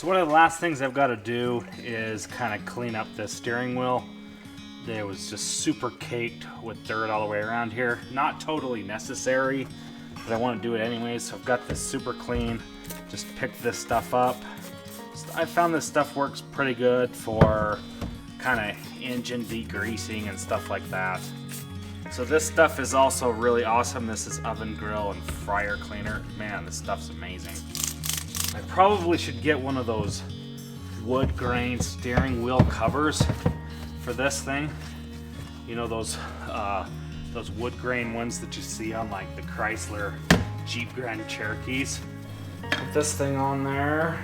So one of the last things I've got to do is kind of clean up this steering wheel. It was just super caked with dirt all the way around here. Not totally necessary, but I want to do it anyways. So I've got this super clean. Just picked this stuff up. So I found this stuff works pretty good for kind of engine degreasing and stuff like that. So this stuff is also really awesome. This is oven, grill, and fryer cleaner. Man, this stuff's amazing. I probably should get one of those wood grain steering wheel covers for this thing. You know, those wood grain ones that you see on like the Chrysler Jeep Grand Cherokees. Put this thing on there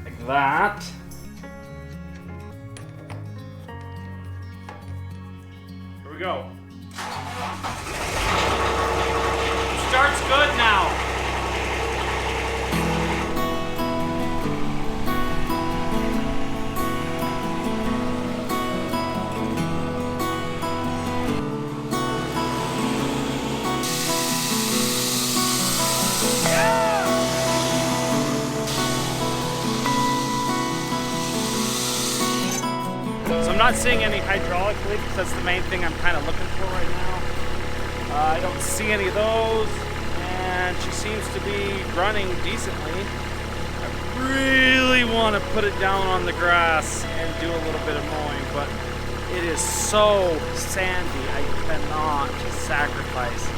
like that. Here we go. Starts good now. I'm not seeing any hydraulic leaks. That's the main thing I'm kind of looking for right now. I don't see any of those, and she seems to be running decently. I really want to put it down on the grass and do a little bit of mowing, but it is so sandy. I cannot sacrifice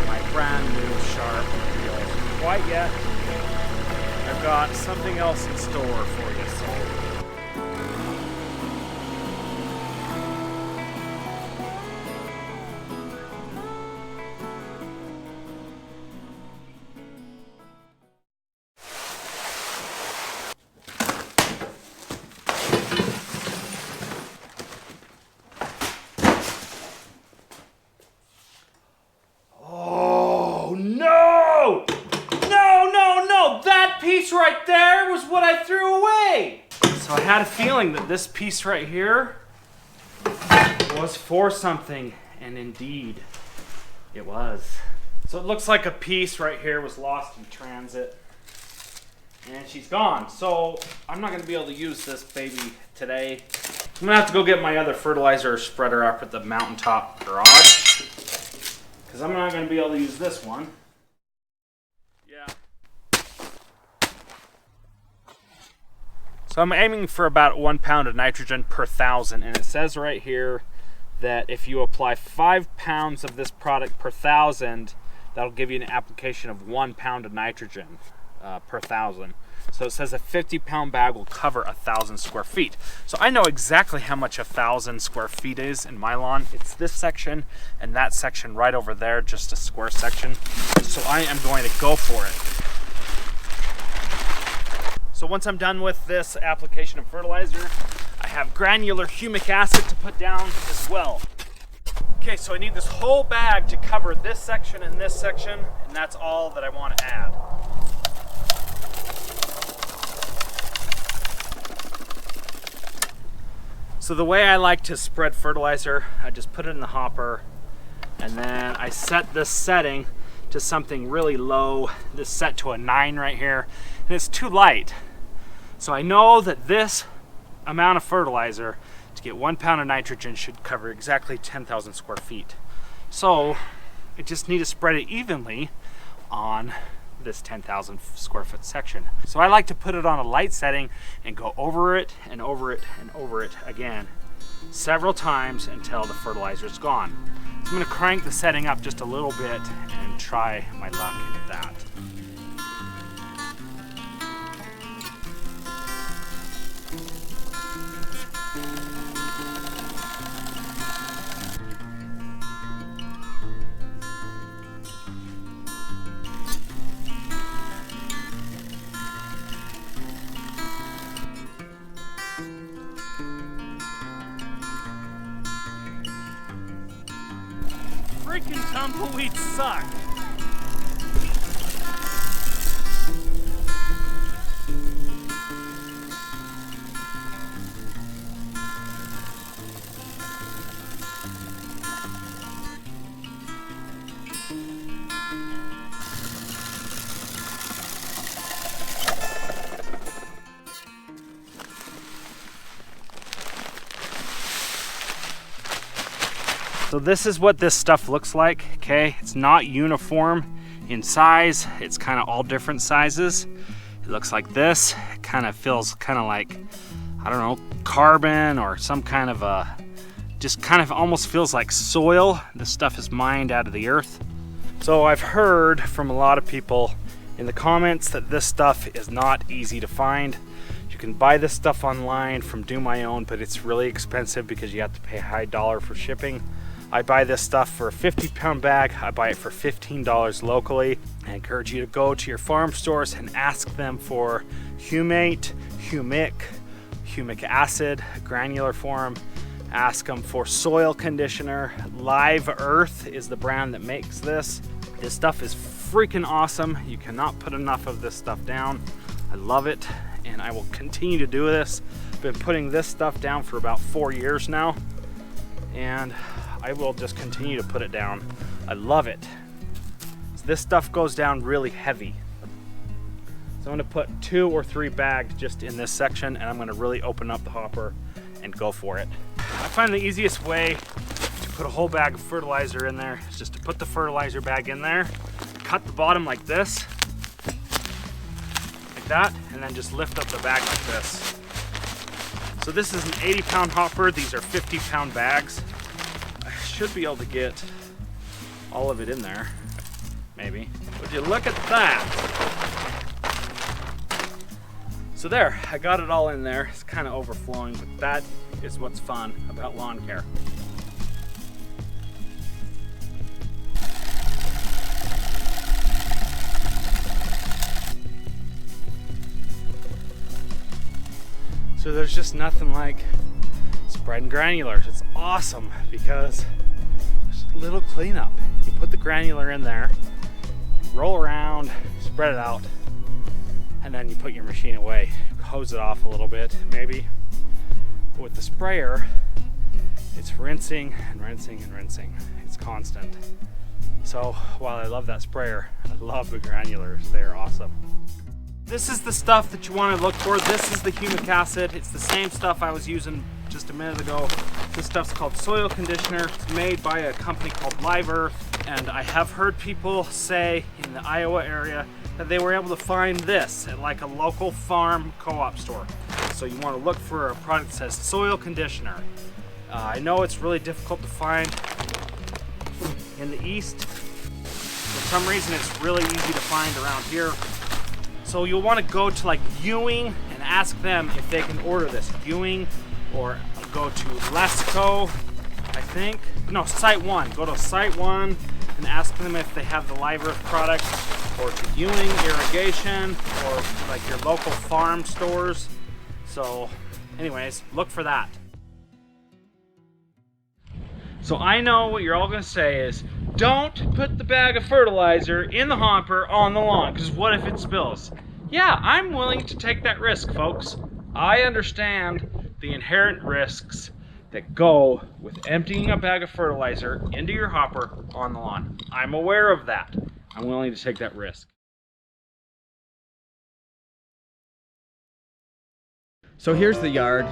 my brand new sharp wheels quite yet. I've got something else in store for you. Right there was what I threw away. So I had a feeling that this piece right here was for something, and indeed it was. So it looks like a piece right here was lost in transit, and she's gone. So I'm not going to be able to use this baby today. I'm going to have to go get my other fertilizer spreader up at the mountaintop garage, because I'm not going to be able to use this one. Yeah. So I'm aiming for about 1 pound of nitrogen per 1,000, and it says right here that if you apply 5 pounds of this product per 1,000, that'll give you an application of 1 pound of nitrogen per 1,000. So it says a 50-pound bag will cover 1,000 square feet. So I know exactly how much 1,000 square feet is in my lawn. It's this section and that section right over there, just a square section. So I am going to go for it. So once I'm done with this application of fertilizer, I have granular humic acid to put down as well. Okay, so I need this whole bag to cover this section and that's all that I want to add. So the way I like to spread fertilizer, I just put it in the hopper, and then I set this setting to something really low. This set to a 9 right here, and it's too light. So I know that this amount of fertilizer to get 1 pound of nitrogen should cover exactly 10,000 square feet. So I just need to spread it evenly on this 10,000 square foot section. So I like to put it on a light setting and go over it and over it and over it again several times until the fertilizer is gone. So I'm going to crank the setting up just a little bit and try my luck at that. Freaking tumbleweeds suck. So this is what this stuff looks like, okay? It's not uniform in size. It's kind of all different sizes. It looks like this. It kind of feels kind of like, I don't know, carbon or some kind of a, just kind of almost feels like soil. This stuff is mined out of the earth. So I've heard from a lot of people in the comments that this stuff is not easy to find. You can buy this stuff online from Do My Own, but it's really expensive because you have to pay a high dollar for shipping. I buy this stuff for a 50-pound bag. I buy it for $15 locally. I encourage you to go to your farm stores and ask them for humate, humic acid, granular form. Ask them for soil conditioner. Live Earth is the brand that makes this. This stuff is freaking awesome. You cannot put enough of this stuff down. I love it, and I will continue to do this. I've been putting this stuff down for about 4 years now, and I will just continue to put it down. I love it. So this stuff goes down really heavy. So I'm gonna put 2 or 3 bags just in this section, and I'm gonna really open up the hopper and go for it. I find the easiest way to put a whole bag of fertilizer in there is just to put the fertilizer bag in there, cut the bottom like this, like that, and then just lift up the bag like this. So this is an 80-pound hopper. These are 50-pound bags. I should be able to get all of it in there, maybe. Would you look at that? So there, I got it all in there. It's kind of overflowing, but that is what's fun about lawn care. So there's just nothing like spreading granulars. It's awesome because there's a little cleanup. You put the granular in there, roll around, spread it out, and then you put your machine away. Hose it off a little bit, maybe. But with the sprayer, it's rinsing and rinsing and rinsing. It's constant. So while I love that sprayer, I love the granulars. They're awesome. This is the stuff that you want to look for. This is the humic acid. It's the same stuff I was using just a minute ago. This stuff's called soil conditioner. It's made by a company called Live Earth. And I have heard people say in the Iowa area that they were able to find this at like a local farm co-op store. So you want to look for a product that says soil conditioner. I know it's really difficult to find in the East. For some reason it's really easy to find around here. So you'll want to go to like Ewing and ask them if they can order this. Ewing, or go to Lesco, I think. No, Site One. Go to Site One and ask them if they have the Live Earth product, or to Ewing Irrigation, or like your local farm stores. So anyways, look for that. So I know what you're all gonna say is, don't put the bag of fertilizer in the hopper on the lawn, because what if it spills? Yeah, I'm willing to take that risk, folks. I understand the inherent risks that go with emptying a bag of fertilizer into your hopper on the lawn. I'm aware of that. I'm willing to take that risk. So here's the yard.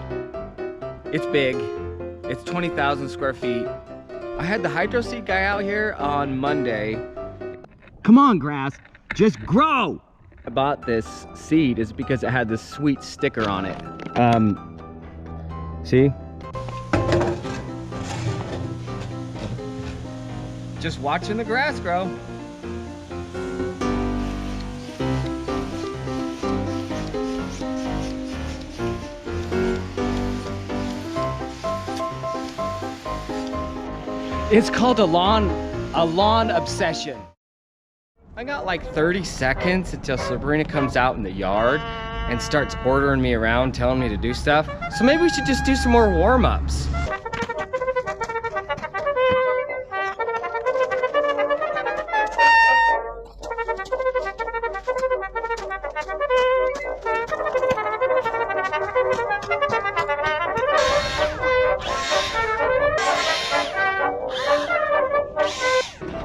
It's big. It's 20,000 square feet. I had the hydro seed guy out here on Monday. Come on, grass, just grow! I bought this seed is because it had this sweet sticker on it. See? Just watching the grass grow. It's called a lawn obsession. I got like 30 seconds until Sabrina comes out in the yard and starts ordering me around, telling me to do stuff. So maybe we should just do some more warm-ups.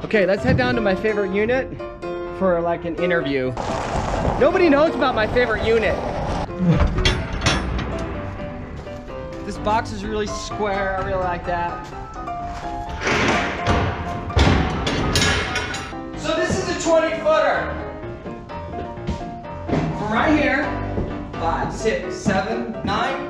Okay, let's head down to my favorite unit for like an interview. Nobody knows about my favorite unit. This box is really square, I really like that. from right here. 5, 6, 7, 9.